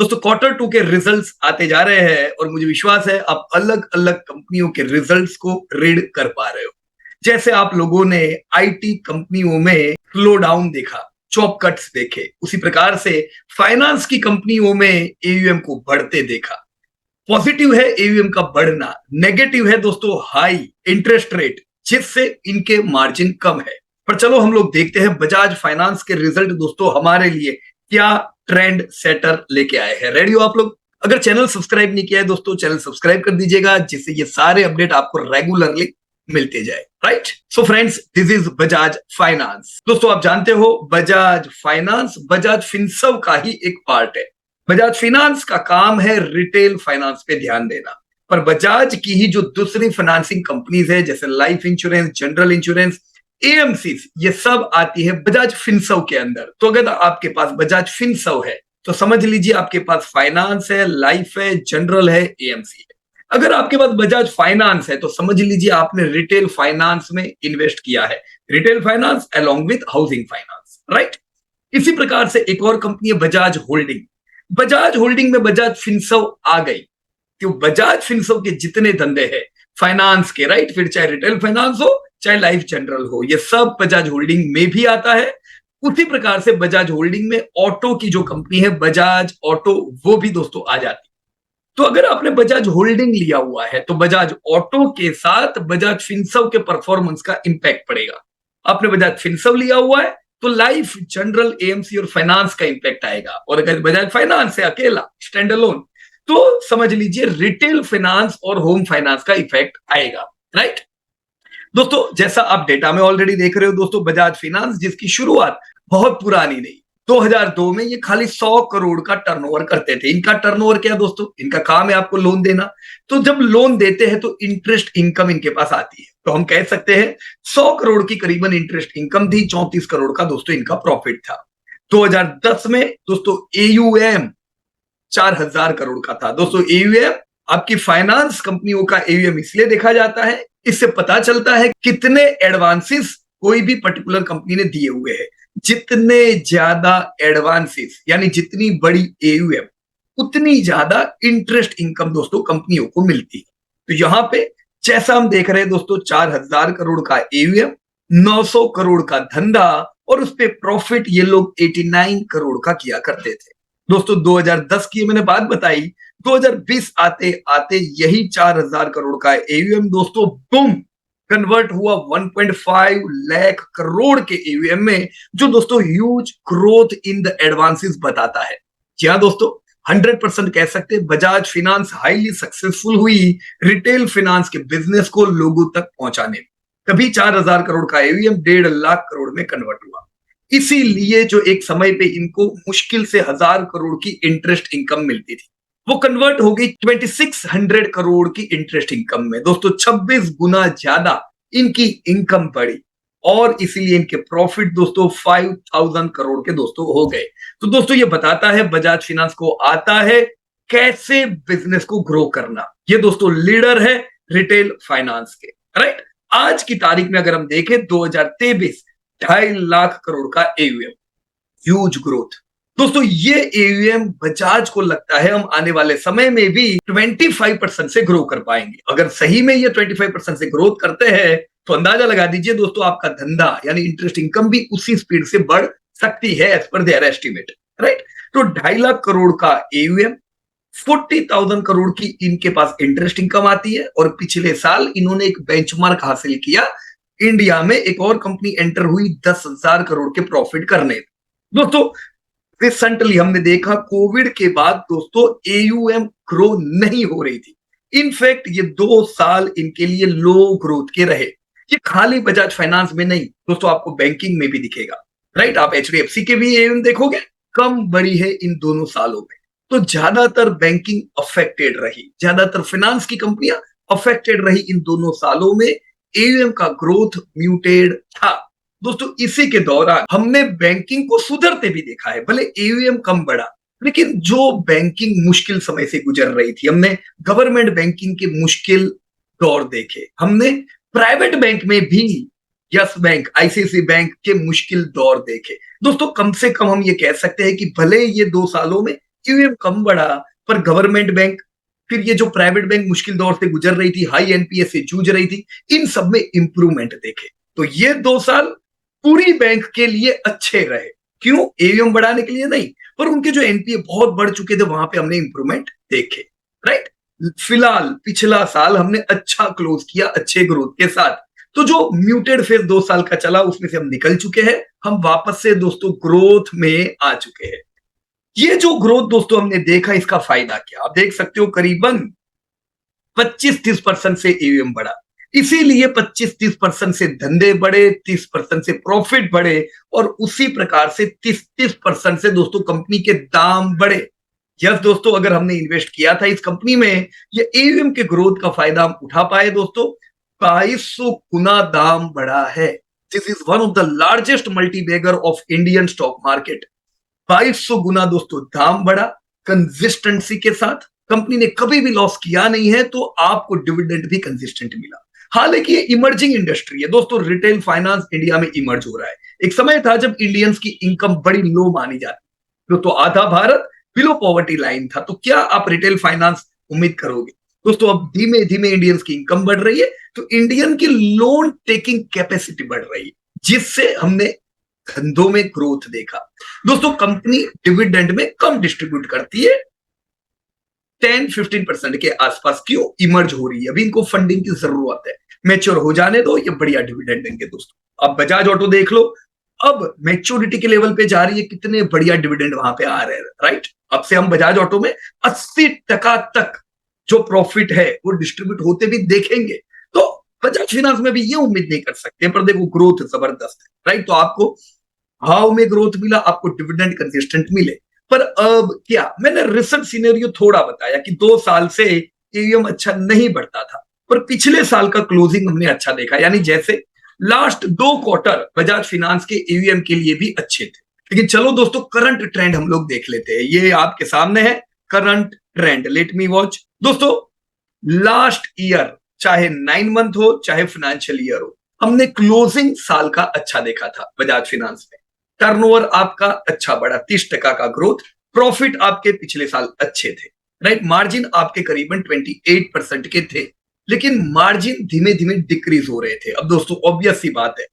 दोस्तों क्वार्टर 2 के रिजल्ट्स आते जा रहे हैं और मुझे विश्वास है आप अलग अलग कंपनियों के रिजल्ट्स को रीड कर पा रहे हो। जैसे आप लोगों ने आईटी कंपनियों में स्लो डाउन देखा, जॉब कट्स देखे, उसी प्रकार से फाइनेंस की कंपनियों में एयूएम को बढ़ते देखा। पॉजिटिव है एयूएम का बढ़ना, नेगेटिव है दोस्तों हाई इंटरेस्ट रेट जिससे इनके मार्जिन कम है। पर चलो हम लोग देखते हैं बजाज फाइनेंस के रिजल्ट दोस्तों हमारे लिए क्या ट्रेंड सेटर लेके आए हैं। रेडी हो आप लोग? अगर चैनल सब्सक्राइब नहीं किया है दोस्तों चैनल सब्सक्राइब कर दीजिएगा जिससे ये सारे अपडेट आपको रेगुलरली मिलते जाए। Right, so friends this is Bajaj finance. दोस्तों आप जानते हो बजाज फाइनेंस बजाज फिनसर्व का ही एक पार्ट है। बजाज फाइनेंस का काम है रिटेल फाइनेंस पे ध्यान देना, पर बजाज की ही जो दूसरी फाइनेंसिंग कंपनीज है जैसे life insurance, general insurance, AMC, ये सब आती है बजाज फिनसर्व के अंदर। तो अगर आपके पास बजाज फिनसर्व है तो समझ लीजिए आपके पास फाइनेंस है, लाइफ है, जनरल है, एएमसी है। अगर आपके पास बजाज फाइनेंस है तो समझ लीजिए आपने रिटेल फाइनेंस में इन्वेस्ट किया है, retail finance along with housing finance. Right, इसी प्रकार से एक और कंपनी है बजाज होल्डिंग। बजाज होल्डिंग में बजाज फिनसर्व आ गई क्यों? बजाज फिनसर्व के जितने धंधे हैं फाइनेंस के, राइट, फिर चाहे रिटेल फाइनेंस हो चाहे लाइफ जनरल हो, ये सब बजाज होल्डिंग में भी आता है। उसी प्रकार से बजाज होल्डिंग में ऑटो की जो कंपनी है बजाज ऑटो, वो भी दोस्तों आ जाती। तो अगर आपने बजाज होल्डिंग लिया हुआ है तो बजाज ऑटो के साथ बजाज फिनसर्व के परफॉर्मेंस का इंपैक्ट पड़ेगा। आपने बजाज फिनसर्व लिया हुआ है तो लाइफ, जनरल, एएमसी और फाइनेंस का इंपैक्ट आएगा। और अगर बजाज फाइनेंस है अकेला स्टैंड अलोन तो समझ लीजिए रिटेल फाइनेंस और होम फाइनेंस का इफेक्ट आएगा। राइट दोस्तों, जैसा आप डेटा में ऑलरेडी देख रहे हो दोस्तों, बजाज फाइनेंस जिसकी शुरुआत बहुत पुरानी नहीं, 2002 में ये खाली 100 करोड़ का टर्नओवर करते थे। इनका टर्नओवर क्या दोस्तों? इनका काम है आपको लोन देना। तो जब लोन देते हैं तो इंटरेस्ट इनकम इनके पास आती है, तो हम कह सकते हैं 100 करोड़ की करीबन इंटरेस्ट इनकम थी, 34 करोड़ का दोस्तों इनका प्रॉफिट था। 2010 में दोस्तों एयूएम 4000 करोड़ का था। दोस्तों एयूएम आपकी फाइनेंस कंपनियों का एयूएम इसलिए देखा जाता है, इससे पता चलता है कितने एडवांसेस कोई भी पर्टिकुलर कंपनी ने दिए हुए हैं। जितने ज्यादा एडवांसेस यानी जितनी बड़ी एयूएम उतनी ज्यादा इंटरेस्ट इनकम दोस्तों कंपनियों को मिलती है। तो यहां पे जैसा हम देख रहे हैं दोस्तों 4000 करोड़ का एयूएम, 900 करोड़ का धंधा और उस पे प्रॉफिट ये लोग 89 करोड़ का किया करते थे। दोस्तों 2010 की मैंने बात बताई, 2020 आते आते यही 4000 करोड़ का एयूएम दोस्तों बूम कन्वर्ट हुआ 1.5 लाख करोड़ के एयूएम में, जो दोस्तों huge growth in the advances बताता है। जी हाँ दोस्तों, 100% कह सकते हैं बजाज फाइनेंस हाईली सक्सेसफुल हुई रिटेल फाइनेंस के बिजनेस को लोगों तक पहुंचाने में। कभी 4000 करोड़ का एयूएम 1.5 लाख करोड़ में कन्वर्ट हुआ। इसीलिए जो एक समय पे इनको मुश्किल से 1000 करोड़ की इंटरेस्ट इनकम मिलती थी वो कन्वर्ट हो गई 2600 करोड़ की इंटरेस्ट इनकम में। दोस्तों 26 गुना ज्यादा इनकी इनकम बढ़ी और इसीलिए इनके प्रॉफिट दोस्तों 5000 करोड़ के दोस्तों हो गए। तो दोस्तों ये बताता है बजाज फाइनेंस को आता है कैसे बिजनेस को ग्रो करना। ये दोस्तों लीडर है रिटेल फाइनेंस के। राइट, आज की तारीख में अगर हम देखें 2023 2.5 लाख करोड़ का एयूएम, ह्यूज ग्रोथ। दोस्तों ये एयूएम बजाज को लगता है हम आने वाले समय में भी 25% से ग्रो कर पाएंगे। अगर सही में ये 25% से ग्रोथ करते हैं तो अंदाजा लगा दीजिए दोस्तों आपका धंधा यानी इंटरेस्ट इनकम भी उसी स्पीड से बढ़ सकती है as per there estimate. Right, तो 2.5 लाख करोड़ का एयूएम, 40,000 करोड़ की इनके पास इंटरेस्ट इनकम आती है। और पिछले साल इन्होंने एक बेंचमार्क हासिल किया, इंडिया में एक और कंपनी एंटर हुई 10,000 करोड़ के प्रॉफिट करने। दोस्तों रिसेंटली हमने देखा कोविड के बाद दोस्तों एयूएम ग्रो नहीं हो रही थी। इनफैक्ट ये 2 साल इनके लिए लो ग्रोथ के रहे। ये खाली बजाज फाइनेंस में नहीं दोस्तों, आपको बैंकिंग में भी दिखेगा। राइट, आप एचडीएफसी के भी एयूएम देखोगे कम बढ़ी है इन दोनों सालों में। तो ज्यादातर बैंकिंग अफेक्टेड रही, ज्यादातर फाइनेंस की कंपनियां अफेक्टेड रही इन दोनों सालों में। एयूएम का ग्रोथ म्यूटेड था। दोस्तों इसी के दौरान हमने बैंकिंग को सुधरते भी देखा है, भले एयूएम कम बढ़ा लेकिन जो बैंकिंग मुश्किल समय से गुजर रही थी, हमने गवर्नमेंट बैंकिंग के मुश्किल दौर देखे, हमने प्राइवेट बैंक में भी यस बैंक, आईसीआईसीआई बैंक के मुश्किल दौर देखे। दोस्तों कम से कम हम ये कह सकते हैं कि भले ये 2 सालों में ईवीएम कम बढ़ा, पर गवर्नमेंट बैंक, फिर ये जो प्राइवेट बैंक मुश्किल दौर से गुजर रही थी, हाई एनपीएस से जूझ रही थी, इन सब में इंप्रूवमेंट देखे। तो ये 2 साल पूरी बैंक के लिए अच्छे रहे। क्यों? ईवीएम बढ़ाने के लिए नहीं, पर उनके जो एनपीए बहुत बढ़ चुके थे वहां पे हमने इंप्रूवमेंट देखे, राइट। फिलहाल पिछला साल हमने अच्छा क्लोज किया, अच्छे ग्रोथ के साथ। तो जो म्यूटेड फेज 2 साल का चला उसमें से हम निकल चुके हैं, हम वापस से दोस्तों ग्रोथ में आ चुके हैं। ये जो ग्रोथ दोस्तों हमने देखा, इसका फायदा क्या? आप देख सकते हो करीबन 25-30% से ईवीएम बढ़ा, इसीलिए 25-30% से धंधे बढ़े, 30% से प्रॉफिट बढ़े, और उसी प्रकार से 30-30% से दोस्तों कंपनी के दाम बढ़े। यस दोस्तों, अगर हमने इन्वेस्ट किया था इस कंपनी में, ये ईवीएम के ग्रोथ का फायदा हम उठा पाए दोस्तों। 2200 गुना दाम बढ़ा है। This is one of the largest multibagger of Indian stock market. 2200 गुना दोस्तों दाम बढ़ा, कंसिस्टेंसी के साथ। कंपनी ने कभी भी लॉस किया नहीं है, तो आपको डिविडेंड भी कंसिस्टेंट मिला। हालांकि ये इमर्जिंग इंडस्ट्री है दोस्तों, रिटेल फाइनेंस इंडिया में इमर्ज हो रहा है। एक समय था जब इंडियंस की इनकम बड़ी लो मानी जाती, तो आधा भारत बिलो पॉवर्टी लाइन था। तो क्या आप रिटेल फाइनेंस उम्मीद करोगे? दोस्तों अब धीमे धीमे इंडियंस की इनकम बढ़ रही है, तो इंडियन की लोन टेकिंग कैपेसिटी बढ़ रही है, जिससे हमने धंधों में ग्रोथ देखा। दोस्तों कंपनी डिविडेंड में कम डिस्ट्रीब्यूट करती है, 10-15% के आसपास। क्यों? इमर्ज हो रही है, अभी इनको फंडिंग की जरूरत है, मैच्योर हो जाने दो, ये बढ़िया डिविडेंड देंगे दोस्तों। अब बजाज ऑटो देख लो, अब मैच्योरिटी के लेवल पे जा रही है, कितने बढ़िया डिविडेंड वहां पे आ रहे हैं, राइट। अब से हम बजाज ऑटो में 80% तक जो प्रॉफिट है वो डिस्ट्रीब्यूट होते भी देखेंगे। तो बजाज फाइनेंस में भी ये उम्मीद नहीं कर सकते, पर देखो ग्रोथ जबरदस्त है, राइट। तो आपको भाव में ग्रोथ मिला, आपको डिविडेंड कंसिस्टेंट मिले। पर अब क्या, मैंने रिसेंट सिनेरियो थोड़ा बताया कि 2 साल से ईवीएम अच्छा नहीं बढ़ता था, पर पिछले साल का क्लोजिंग हमने अच्छा देखा। यानी जैसे लास्ट 2 क्वार्टर बजाज फाइनेंस के ईवीएम के लिए भी अच्छे थे। लेकिन चलो दोस्तों करंट ट्रेंड हम लोग देख लेते हैं, ये आपके सामने है current trend. Let me watch दोस्तों, लास्ट ईयर चाहे 9 मंथ हो चाहे फाइनेंशियल ईयर हो, हमने क्लोजिंग साल का अच्छा देखा था बजाज फाइनेंस में। टर्नओवर आपका अच्छा बढ़ा, 30% का ग्रोथ, प्रॉफिट आपके पिछले साल अच्छे थे, राइट। मार्जिन आपके करीबन 28% के थे, लेकिन मार्जिन धीमे धीमे डिक्रीज हो रहे थे। अब दोस्तों ऑब्वियस सी बात है,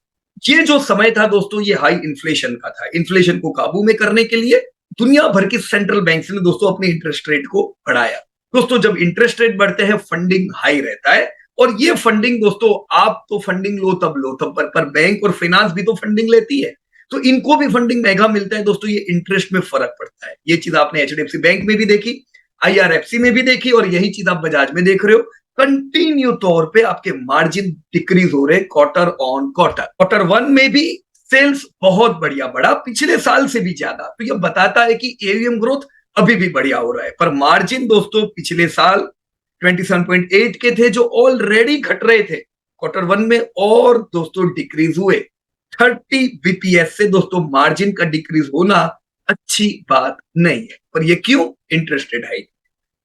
ये जो समय था दोस्तों ये हाई इन्फ्लेशन का था। इन्फ्लेशन को काबू में करने के लिए दुनिया भर की सेंट्रल बैंक्स ने दोस्तों अपने इंटरेस्ट रेट को बढ़ाया। दोस्तों जब इंटरेस्ट रेट बढ़ते हैं फंडिंग हाई रहता है, और ये फंडिंग दोस्तों आप तो फंडिंग लो तब लो तब, पर बैंक और फाइनेंस भी तो फंडिंग लेती है, तो इनको भी फंडिंग महंगा मिलता है दोस्तों। ये इंटरेस्ट में फर्क पड़ता है। ये चीज आपने एचडीएफसी बैंक में भी देखी, आईआरएफसी में भी देखी, और यही चीज आप बजाज में देख रहे हो। कंटिन्यू तौर पे आपके मार्जिन डिक्रीज हो रहे क्वार्टर ऑन क्वार्टर। Q1 में भी सेल्स बहुत बढ़िया बढ़ा, पिछले साल से भी ज्यादा। तो ये बताता है कि एवीएम ग्रोथ अभी भी बढ़िया हो रहा है, पर मार्जिन दोस्तों पिछले साल 27.8 के थे, जो ऑलरेडी घट रहे थे Q1 में, और दोस्तों डिक्रीज हुए 30 बीपीएस से। दोस्तों मार्जिन का डिक्रीज होना अच्छी बात नहीं है, पर ये क्यों? Interest rate hike.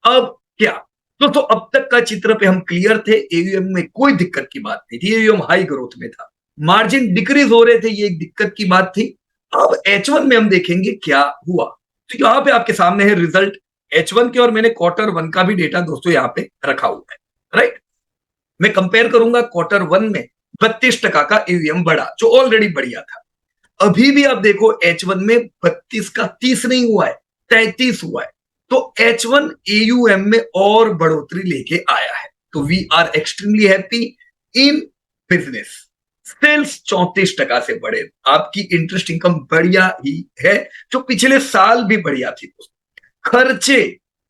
अब क्या दोस्तों, अब तक का चित्र पे हम क्लियर थे, एवीएम में कोई दिक्कत की बात नहीं थी, एवीएम हाई ग्रोथ में था, मार्जिन डिक्रीज हो रहे थे, ये एक दिक्कत की बात थी। अब H1 में हम देखेंगे क्या हुआ। तो यहाँ पे आपके सामने है रिजल्ट H1 के, और मैंने Q1 का भी डेटा दोस्तों यहाँ पे रखा हुआ है, राइट। मैं कंपेयर करूंगा Q1 में 32% का ईवीएम बढ़ा, जो ऑलरेडी बढ़िया था। अभी भी आप देखो H1 में 32 का 30 नहीं हुआ है, 33 हुआ है। तो H1 AUM में और बढ़ोतरी लेके आया है। तो we are extremely happy in business. Sales 34% से बढ़े, आपकी इंटरेस्ट इनकम बढ़िया ही है, जो पिछले साल भी बढ़िया थी। खर्चे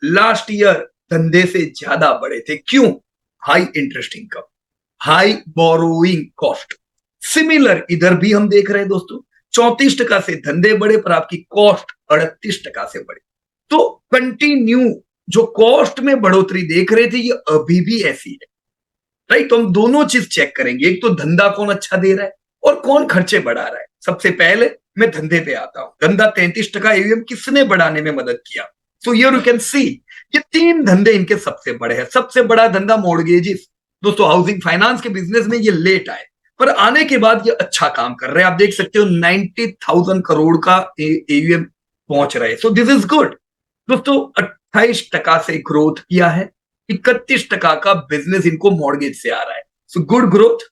लास्ट ईयर धंधे से ज्यादा बढ़े थे। क्यों? High interest income, high borrowing cost. Similar इधर भी हम देख रहे हैं दोस्तों, 34% से धंधे बढ़े, पर आपकी कॉस्ट 38% से बढ़ी। तो कंटिन्यू जो कॉस्ट में बढ़ोतरी देख रहे थे, ये अभी भी ऐसी है, राइट। तो हम दोनों चीज चेक करेंगे, एक तो धंधा कौन अच्छा दे रहा है और कौन खर्चे बढ़ा रहा है। सबसे पहले मैं धंधे पे आता हूं। धंधा 33% एवीएम किसने बढ़ाने में मदद किया? So here you can see, ये 3 धंधे इनके सबसे बड़े हैं। सबसे बड़ा धंधा मॉर्गेजेस दोस्तों, हाउसिंग फाइनेंस के बिजनेस में ये लेट आए, पर आने के बाद ये अच्छा काम कर रहे हैं। आप देख सकते हो 90,000 करोड़ का एवीएम पहुंच रहे हैं। So this is good. दोस्तों 28% से ग्रोथ किया है, 31% का बिजनेस इनको मॉर्गेज से आ रहा है। So good growth.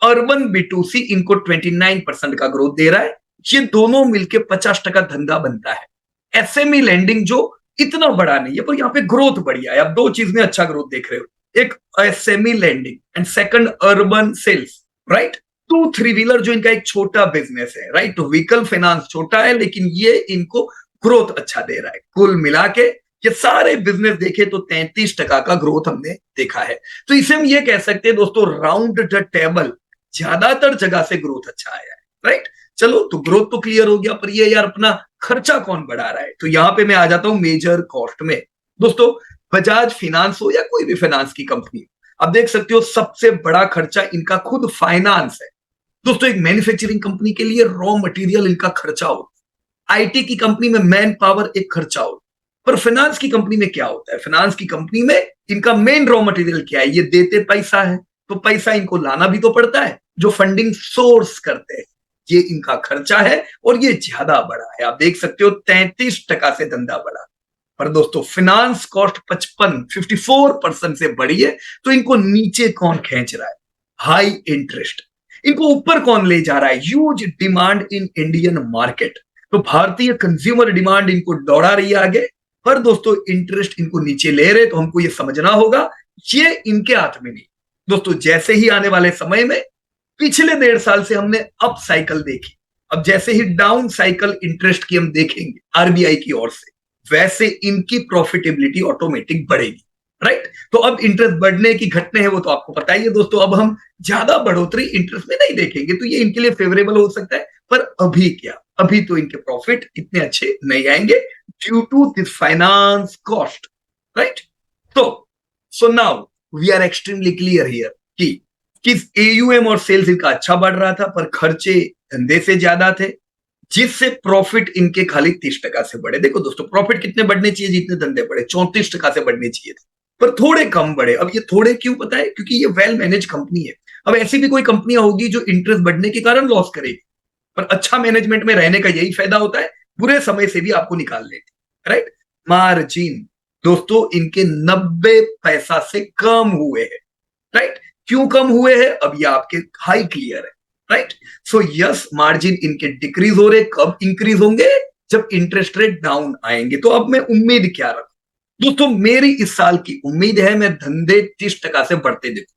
Urban B2C इनको 29% का ग्रोथ दे रहा है। ये दोनों मिलके 50% धंधा बनता है। एसएमई लैंडिंग जो इतना बड़ा नहीं है पर यहाँ पे ग्रोथ बढ़िया है। आप दो चीज में अच्छा ग्रोथ देख रहे हो, एक SME lending and second urban sales, right. Two three wheeler जो इनका एक छोटा बिजनेस है, राइट। तो व्हीकल फाइनेंस छोटा है लेकिन ये इनको ग्रोथ अच्छा दे रहा है। कुल मिला के ये सारे बिजनेस देखे तो 33% का ग्रोथ हमने देखा है। तो इसे हम ये कह सकते हैं दोस्तों, राउंड द टेबल ज्यादातर जगह से ग्रोथ अच्छा आया है, राइट। चलो तो ग्रोथ तो क्लियर हो गया, पर ये यार अपना खर्चा कौन बढ़ा रहा है, तो यहां पे मैं आ जाता हूं मेजर कॉस्ट में। दोस्तों बजाज फाइनेंस हो या कोई भी फाइनेंस की कंपनी, आप देख सकते हो सबसे बड़ा खर्चा इनका खुद फाइनेंस है। दोस्तों एक मैन्युफैक्चरिंग कंपनी के लिए रॉ मटेरियल इनका खर्चा होता है, आईटी की कंपनी में मैन पावर एक खर्चा होता है, पर फाइनेंस की कंपनी में क्या होता है, फाइनेंस की कंपनी में इनका मेन रॉ मटेरियल क्या है, ये देते पैसा है, तो पैसा इनको लाना भी तो पड़ता है, जो फंडिंग सोर्स करते हैं, ये इनका खर्चा है और ये ज्यादा बड़ा है। आप देख सकते हो 33% से धंधा बढ़ा। पर दोस्तों फाइनेंस कॉस्ट 54% से बढ़ी है, तो इनको नीचे कौन खींच रहा है, हाई इंटरेस्ट। इनको ऊपर कौन ले जा रहा है, huge demand in Indian market. तो भारतीय कंज्यूमर डिमांड इनको दौड़ा रही है आगे, पर दोस्तों इंटरेस्ट इनको नीचे ले रहे, तो हमको ये समझना होगा ये इनके हाथ में नहीं। दोस्तों जैसे ही आने वाले समय में, पिछले 1.5 साल से हमने अप साइकिल देखी, अब जैसे ही डाउन साइकिल इंटरेस्ट की हम देखेंगे आरबीआई की ओर से, वैसे इनकी प्रॉफिटेबिलिटी ऑटोमेटिक बढ़ेगी, राइट। तो अब इंटरेस्ट बढ़ने की घटने हैं वो तो आपको पता ही है दोस्तों। अब हम ज्यादा बढ़ोतरी इंटरेस्ट में नहीं देखेंगे, तो ये इनके लिए फेवरेबल हो सकता है, पर अभी क्या, अभी तो इनके प्रॉफिट इतने अच्छे नहीं आएंगे due to this finance cost, right. तो so now we are extremely clear here कि एयूएम और सेल्स इनका अच्छा बढ़ रहा था, पर खर्चे धंधे से ज्यादा थे, जिससे प्रॉफिट इनके खाली 30% से बढ़े। देखो दोस्तों प्रॉफिट कितने बढ़ने चाहिए, जितने धंधे बढ़े 34% से बढ़ने चाहिए थे, पर थोड़े कम बढ़े। अब ये थोड़े क्यों पता है, क्योंकि ये वेल मैनेज कंपनी है। अब ऐसी भी कोई कंपनियां होगी जो इंटरेस्ट बढ़ने के कारण लॉस करेगी, पर अच्छा मैनेजमेंट में रहने का यही फायदा होता है, बुरे समय से भी आपको निकाल लेगी, राइट। मार्जिन दोस्तों इनके 90 पैसा से कम हुए हैं, राइट। क्यों कम हुए हैं, अब ये आपके हाई क्लियर है, राइट। सो यस मार्जिन इनके डिक्रीज हो रहे, कब इंक्रीज होंगे, जब इंटरेस्ट रेट डाउन आएंगे। तो अब मैं उम्मीद क्या रखूं, दोस्तों मेरी इस साल की उम्मीद है मैं धंधे 30% से बढ़ते देखूं।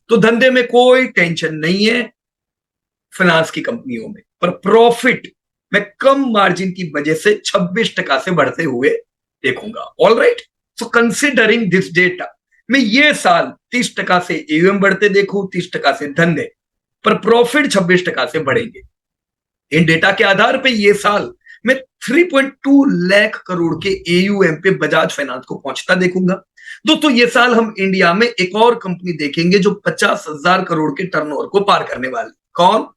तो धंधे में कोई टेंशन नहीं है फाइनेंस की कंपनियों में, पर प्रॉफिट मैं कम मार्जिन की वजह से 26% से बढ़ते हुए देखूंगा। All right, so considering this data, मैं ये साल 30% से एयूएम बढ़ते देखूं, 30% से धंधे, पर प्रॉफिट 26% से बढ़ेंगे। इन डेटा के आधार पे ये साल मैं 3.2 लाख करोड़ के एयूएम पे बजाज फाइनेंस को पहुंचता देखूंगा। दोस्तों ये साल हम इंडिया में एक और कंपनी देखेंगे जो 50,000 करोड़ के टर्नओवर को पार करने वाली, कौन,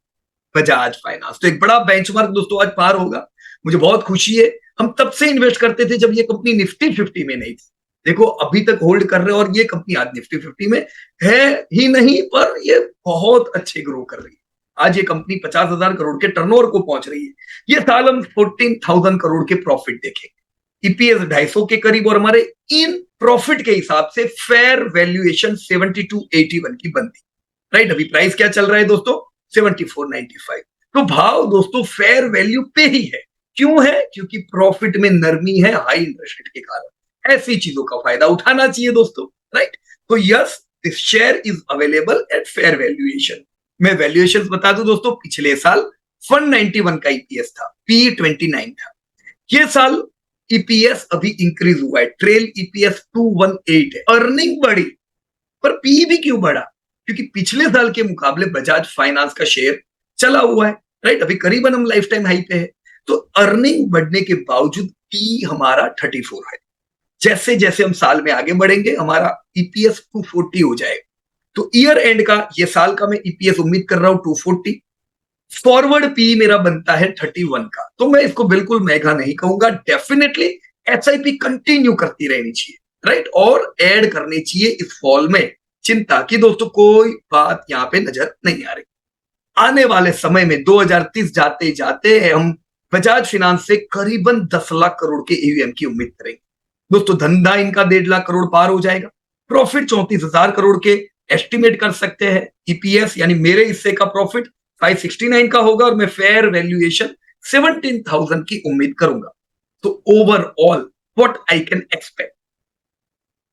बजाज फाइनेंस। तो एक बड़ा बेंचमार्क दोस्तों आज पार होगा, मुझे बहुत खुशी है। हम तब से इन्वेस्ट करते थे जब ये कंपनी निफ्टी 50 में नहीं थी, देखो अभी तक होल्ड कर रहे हैं, और ये कंपनी आज निफ्टी 50 में है ही नहीं, पर ये बहुत अच्छे ग्रो कर रही है। आज ये कंपनी 50,000 करोड़ के टर्नओवर को पहुंच रही है। ये साल हम 14,000 करोड़ के प्रॉफिट देखेंगे, ईपीएस 250 के करीब, और हमारे इन प्रॉफिट के हिसाब से फेयर वैल्यूएशन 7281 की बनती, राइट। अभी प्राइस क्या चल रहा है दोस्तों, 7495। तो भाव दोस्तों फेयर वैल्यू पे ही है। क्यों है, क्योंकि प्रॉफिट में नरमी है हाई इंटरेस्ट रेट के कारण। ऐसी चीजों का फायदा उठाना चाहिए दोस्तों, राइट। तो yes this share is available at fair valuation. मैं वैल्यूएशन बता दूं दोस्तों, पिछले साल 191 का ईपीएस था, पी 29 था। ये साल ईपीएस अभी इंक्रीज हुआ है, ट्रेल ईपीएस 218 है, अर्निंग बढ़ी, पर पी भी क्यों बढ़ा, क्योंकि पिछले साल के मुकाबले बजाज फाइनेंस का शेयर चला हुआ है, राइट। अभी करीबन हम लाइफ टाइम हाई पे है, तो अर्निंग बढ़ने के बावजूद पी हमारा 34 है। जैसे जैसे हम साल में आगे बढ़ेंगे हमारा ईपीएस 240 हो जाएगा। तो ईयर एंड का, ये साल का मैं ईपीएस उम्मीद कर रहा हूं 240, फॉरवर्ड पी मेरा बनता है 31 का। तो मैं इसको बिल्कुल महंगा नहीं कहूंगा, डेफिनेटली एसआईपी कंटिन्यू करती रहनी चाहिए, राइट, और ऐड करनी चाहिए इस फॉल में। चिंता की दोस्तों कोई बात यहां पे नजर नहीं आ रही। आने वाले समय में 2030 जाते जाते हम बजाज फाइनेंस से करीबन 10 लाख करोड़ के एयूएम की उम्मीद करेंगे। दोस्तों धंधा इनका 1.5 लाख करोड़ पार हो जाएगा, प्रॉफिट 34,000 करोड़ के एस्टिमेट कर सकते हैं, ईपीएस यानी मेरे हिस्से का प्रॉफिट 569 का होगा और मैं फेयर वैल्यूएशन 17,000 की उम्मीद करूंगा। तो overall what I can expect,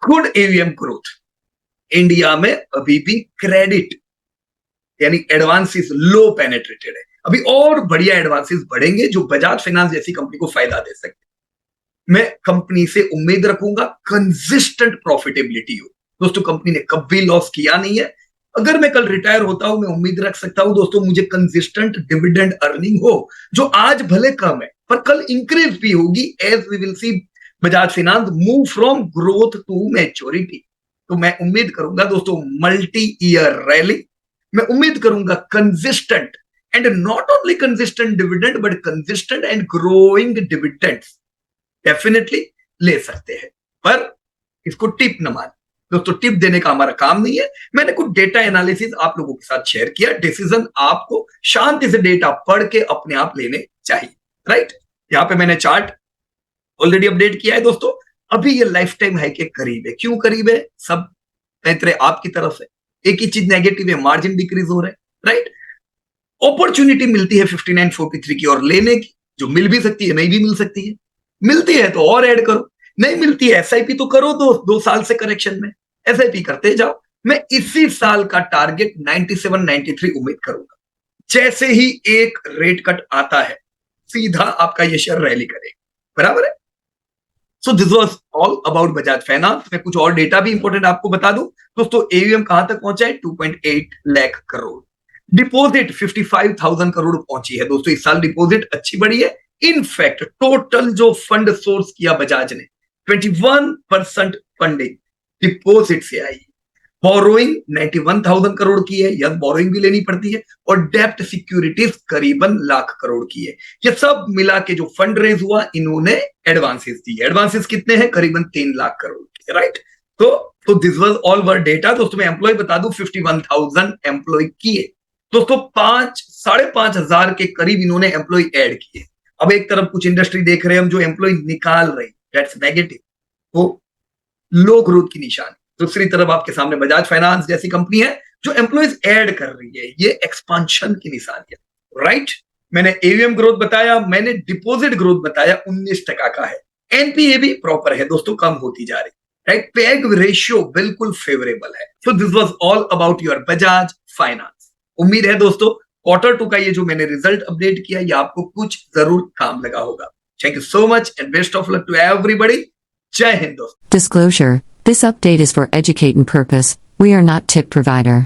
good AVM growth. India में अभी भी क्रेडिट यानी एडवांसेस लो पेनेट्रेटेड है, अभी और बढ़िया एडवांसेस बढ़ेंगे जो बजाज फाइनेंस जैसी कंपनी को फायदा दे सकते हैं। मैं कंपनी से उम्मीद रखूंगा कंसिस्टेंट प्रॉफिटेबिलिटी हो। दोस्तों कंपनी ने कभी लॉस किया नहीं है, अगर मैं कल रिटायर होता हूं मैं उम्मीद रख सकता हूं दोस्तों मुझे कंसिस्टेंट डिविडेंड अर्निंग हो, जो आज भले कम है पर कल इंक्रीज भी होगी as we will see Bajaj Finance move from growth to maturity. तो मैं उम्मीद करूंगा दोस्तों मल्टी ईयर रैली, मैं उम्मीद करूंगा consistent and not only consistent dividend but consistent and growing dividends definitely ले सकते हैं, पर इसको टिप न मान। दोस्तों टिप देने का हमारा काम नहीं है, मैंने कुछ डेटा एनालिसिस आप लोगों के साथ शेयर किया, डिसीजन आपको शांति से डेटा पढ़ के अपने आप लेने चाहिए, राइट। यहां पे मैंने चार्ट ऑलरेडी अपडेट किया है दोस्तों, अभी ये लाइफ टाइम हाई के करीब है। क्यों करीब है? सब पैतरे आपकी तरफ है, एक ही चीज नेगेटिव है, मार्जिन डिक्रीज हो रहा है, राइट। अपॉर्चुनिटी मिलती है 5943 की और लेने की, जो मिल भी सकती है नहीं भी मिल सकती है, मिलती है तो और ऐड करो, नहीं मिलती है एसआईपी तो करो, 2 साल से करेक्शन में एसआईपी करते जाओ। मैं इसी साल का टारगेट 97-93 उम्मीद करूंगा। जैसे ही एक रेट कट आता है सीधा आपका ये शेयर रैली करेगा, बराबर है। So this was all about Bajaj finance. मैं कुछ और डेटा भी इंपॉर्टेंट आपको बता दूं दोस्तों, एयूएम कहां तक पहुंचा है? 2.8 लाख करोड़, डिपॉजिट 55,000 करोड़ पहुंची है दोस्तों, इस साल डिपॉजिट अच्छी बढ़ी है। इनफैक्ट टोटल जो फंड सोर्स किया बजाज ने 21% फंडिंग डिपॉजिट से आई। बोरोइंग 91,000 करोड़ की है, यह बोरोइंग भी लेनी पड़ती है, और डेप्ट सिक्योरिटीज करीबन लाख करोड़ की है। ये सब मिला के जो फंड रेज हुआ इन्होंने एडवांसेस दी। एडवांसेस कितने हैं? करीबन 3 लाख करोड़ के, राइट। तो this was all were data. दोस्तों मैं एम्प्लॉय बता दूं 51,000 एम्प्लॉय किए दोस्तों, 5,500 के करीब इन्होंने एम्प्लॉय ऐड किए। अब एक तरफ कुछ इंडस्ट्री देख रहे हैं हम जो एम्प्लॉय निकाल रही, दैट्स नेगेटिव, वो लो ग्रोथ की निशानी। दूसरी तरफ आपके सामने बजाज फाइनेंस जैसी कंपनी है जो एम्प्लॉयज ऐड कर रही है, ये एक्सपांशन की निशानी है, राइट। मैंने एवीएम ग्रोथ बताया, मैंने डिपॉजिट ग्रोथ बताया 19% का है, एनपीए भी प्रॉपर है दोस्तों, कम होती जा रही, राइट। पैग रेशियो बिल्कुल फेवरेबल है। So this was all about your Bajaj finance. उम्मीद है दोस्तों Q2 का ये जो मैंने रिजल्ट अपडेट किया ये आपको कुछ जरूर काम लगा होगा। Thank you so much and best of luck to everybody. जय हिंद दोस्तों। Disclosure: This update is for educating purpose. We are not tip provider.